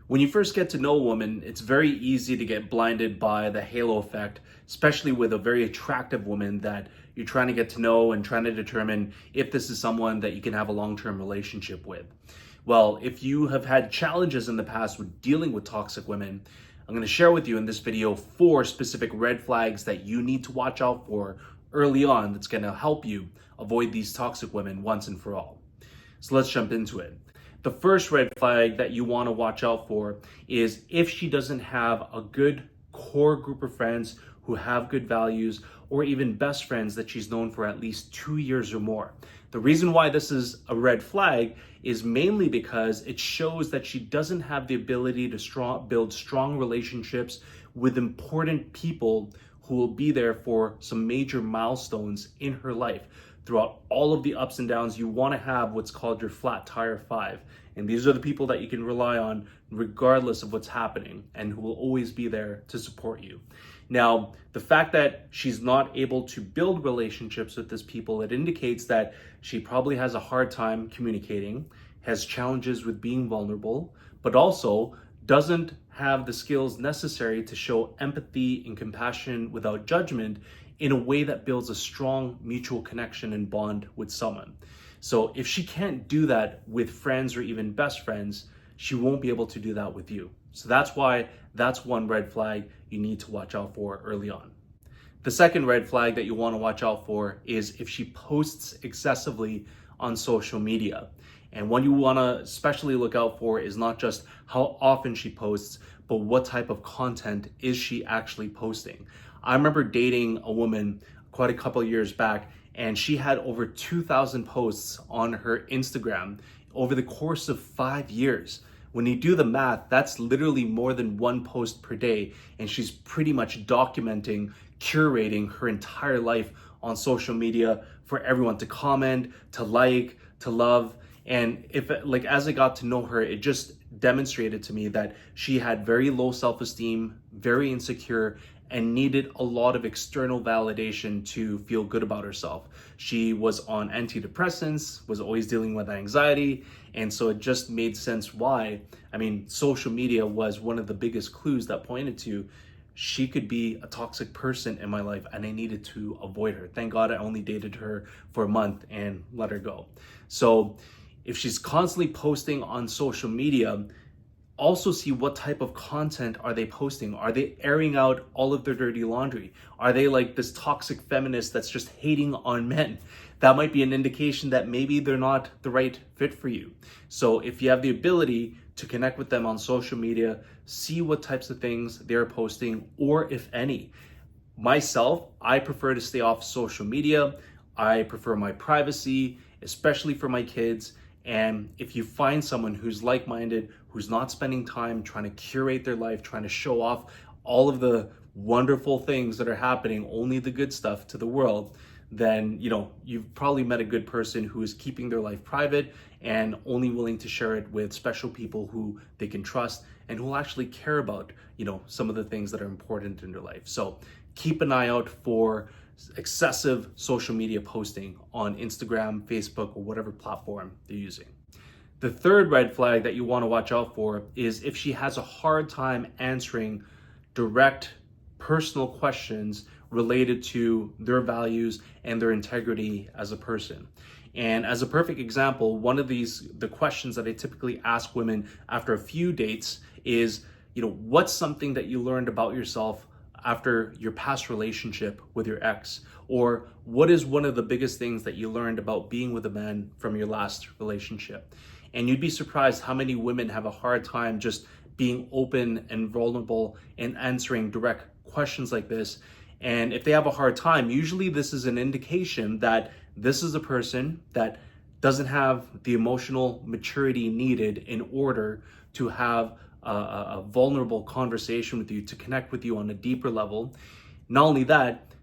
When you first get to know a woman, it's very easy to get blinded by the halo effect, especially with a very attractive woman that you're trying to get to know and trying to determine if this is someone that you can have a long-term relationship with. Well, if you have had challenges in the past with dealing with toxic women, I'm going to share with you in this video 4 specific red flags that you need to watch out for early on that's going to help you avoid these toxic women once and for all. So let's jump into it. The first red flag that you want to watch out for is if she doesn't have a good core group of friends who have good values, or even best friends that she's known for at least 2 years or more. The reason why this is a red flag is mainly because it shows that she doesn't have the ability to build strong relationships with important people who will be there for some major milestones in her life. Throughout all of the ups and downs, you want to have what's called your flat tire 5. And these are the people that you can rely on regardless of what's happening and who will always be there to support you. Now, the fact that she's not able to build relationships with these people, it indicates that she probably has a hard time communicating, has challenges with being vulnerable, but also doesn't have the skills necessary to show empathy and compassion without judgment in a way that builds a strong mutual connection and bond with someone. So if she can't do that with friends or even best friends, she won't be able to do that with you. So that's why that's one red flag you need to watch out for early on. The second red flag that you want to watch out for is if she posts excessively on social media. And what you want to especially look out for is not just how often she posts, but what type of content is she actually posting. I remember dating a woman quite a couple of years back, and she had over 2,000 posts on her Instagram over the course of 5 years. When you do the math, that's literally more than one post per day, and she's pretty much documenting, curating her entire life on social media for everyone to comment, to like, to love. And as I got to know her, it just demonstrated to me that she had very low self-esteem, very insecure, and needed a lot of external validation to feel good about herself. She was on antidepressants, was always dealing with anxiety, and so it just made sense why. Social media was one of the biggest clues that pointed to she could be a toxic person in my life, and I needed to avoid her. Thank God I only dated her for a month and let her go. So if she's constantly posting on social media, also see what type of content are they posting. Are they airing out all of their dirty laundry? Are they like this toxic feminist that's just hating on men? That might be an indication that maybe they're not the right fit for you. So if you have the ability to connect with them on social media, see what types of things they're posting, or if any. Myself, I prefer to stay off social media. I prefer my privacy, especially for my kids. And if you find someone who's like-minded, who's not spending time trying to curate their life, trying to show off all of the wonderful things that are happening, only the good stuff to the world, then you've probably met a good person who is keeping their life private and only willing to share it with special people who they can trust and who will actually care about some of the things that are important in their life. So keep an eye out for excessive social media posting on Instagram, Facebook, or whatever platform they're using. The third red flag that you want to watch out for is if she has a hard time answering direct personal questions related to their values and their integrity as a person. And as a perfect example, one of the questions that I typically ask women after a few dates is, what's something that you learned about yourself after your past relationship with your ex? Or what is one of the biggest things that you learned about being with a man from your last relationship? And you'd be surprised how many women have a hard time just being open and vulnerable and answering direct questions like this. And if they have a hard time, usually this is an indication that this is a person that doesn't have the emotional maturity needed in order to have a vulnerable conversation with you, to connect with you on a deeper level. Not only that,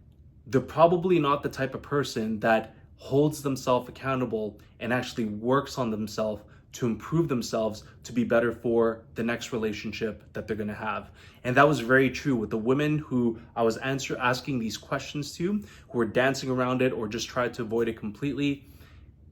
they're probably not the type of person that holds themselves accountable and actually works on themselves to improve themselves to be better for the next relationship that they're going to have. And that was very true with the women who I was asking these questions to, who were dancing around it or just tried to avoid it completely.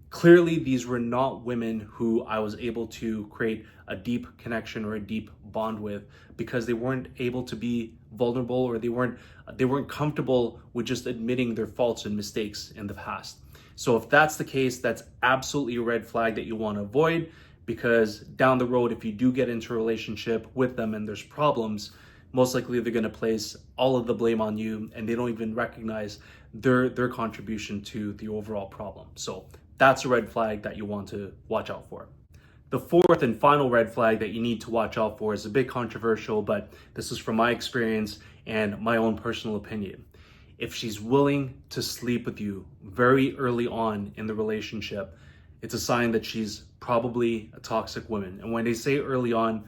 Clearly, these were not women who I was able to create a deep connection or a deep bond with, because they weren't able to be vulnerable, or they weren't comfortable with just admitting their faults and mistakes in the past. So if that's the case, that's absolutely a red flag that you want to avoid, because down the road, if you do get into a relationship with them and there's problems, most likely they're going to place all of the blame on you, and they don't even recognize their contribution to the overall problem. So that's a red flag that you want to watch out for. The fourth and final red flag that you need to watch out for is a bit controversial, but this is from my experience and my own personal opinion. If she's willing to sleep with you very early on in the relationship, it's a sign that she's probably a toxic woman. And when they say early on,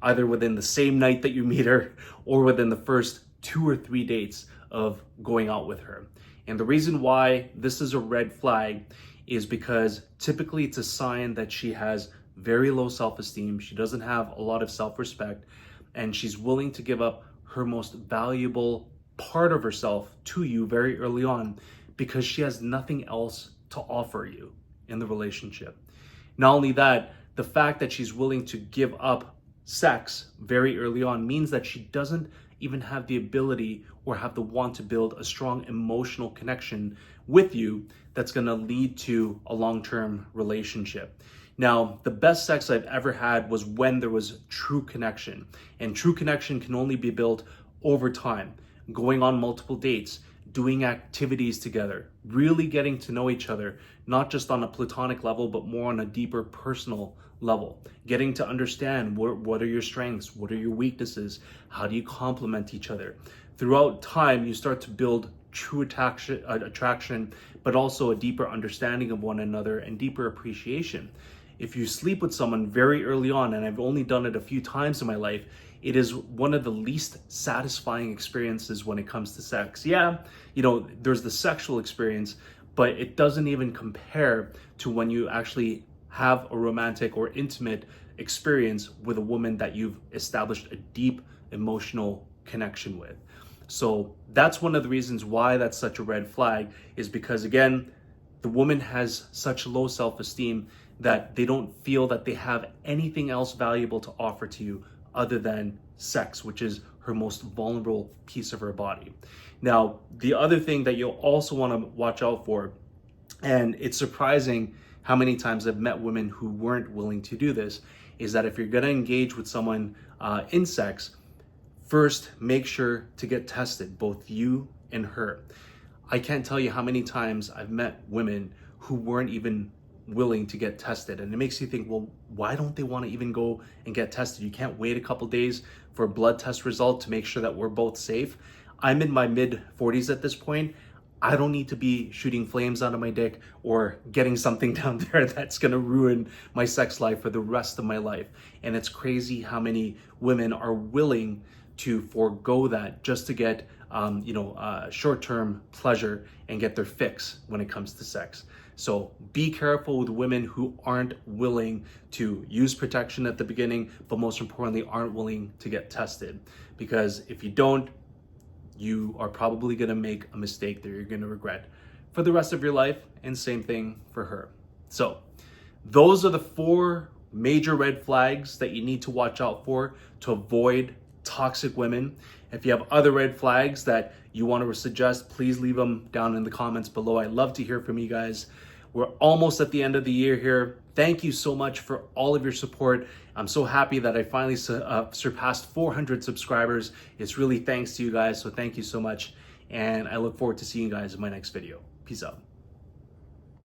either within the same night that you meet her or within the first 2 or 3 dates of going out with her. And the reason why this is a red flag is because typically it's a sign that she has very low self-esteem, she doesn't have a lot of self-respect, and she's willing to give up her most valuable part of herself to you very early on because she has nothing else to offer you in the relationship. Not only that, the fact that she's willing to give up sex very early on means that she doesn't even have the ability or have the want to build a strong emotional connection with you that's going to lead to a long-term relationship. Now, the best sex I've ever had was when there was true connection, and true connection can only be built over time, going on multiple dates, doing activities together, really getting to know each other, not just on a platonic level, but more on a deeper personal level, getting to understand what are your strengths, what are your weaknesses, how do you complement each other. Throughout time, you start to build true attraction, but also a deeper understanding of one another and deeper appreciation. If you sleep with someone very early on, and I've only done it a few times in my life, it is one of the least satisfying experiences when it comes to sex. Yeah, there's the sexual experience, but it doesn't even compare to when you actually have a romantic or intimate experience with a woman that you've established a deep emotional connection with. So that's one of the reasons why that's such a red flag, is because, again, the woman has such low self-esteem that they don't feel that they have anything else valuable to offer to you other than sex, which is her most vulnerable piece of her body. Now, the other thing that you'll also want to watch out for, and it's surprising how many times I've met women who weren't willing to do this, is that if you're going to engage with someone in sex, first make sure to get tested, both you and her. I can't tell you how many times I've met women who weren't even willing to get tested, and it makes you think, well, why don't they want to even go and get tested? You can't wait a couple days for a blood test result to make sure that we're both safe. I'm in my mid 40s at this point. I don't need to be shooting flames out of my dick or getting something down there that's going to ruin my sex life for the rest of my life. And it's crazy how many women are willing to forego that just to get short-term pleasure and get their fix when it comes to sex. So be careful with women who aren't willing to use protection at the beginning, but most importantly, aren't willing to get tested. Because if you don't, you are probably going to make a mistake that you're going to regret for the rest of your life, and same thing for her. So those are the 4 major red flags that you need to watch out for to avoid toxic women. If you have other red flags that you want to suggest, please leave them down in the comments below. I love to hear from you guys. We're almost at the end of the year here. Thank you so much for all of your support. I'm so happy that I finally surpassed 400 subscribers. It's really thanks to you guys, so thank you so much. And I look forward to seeing you guys in my next video. Peace out.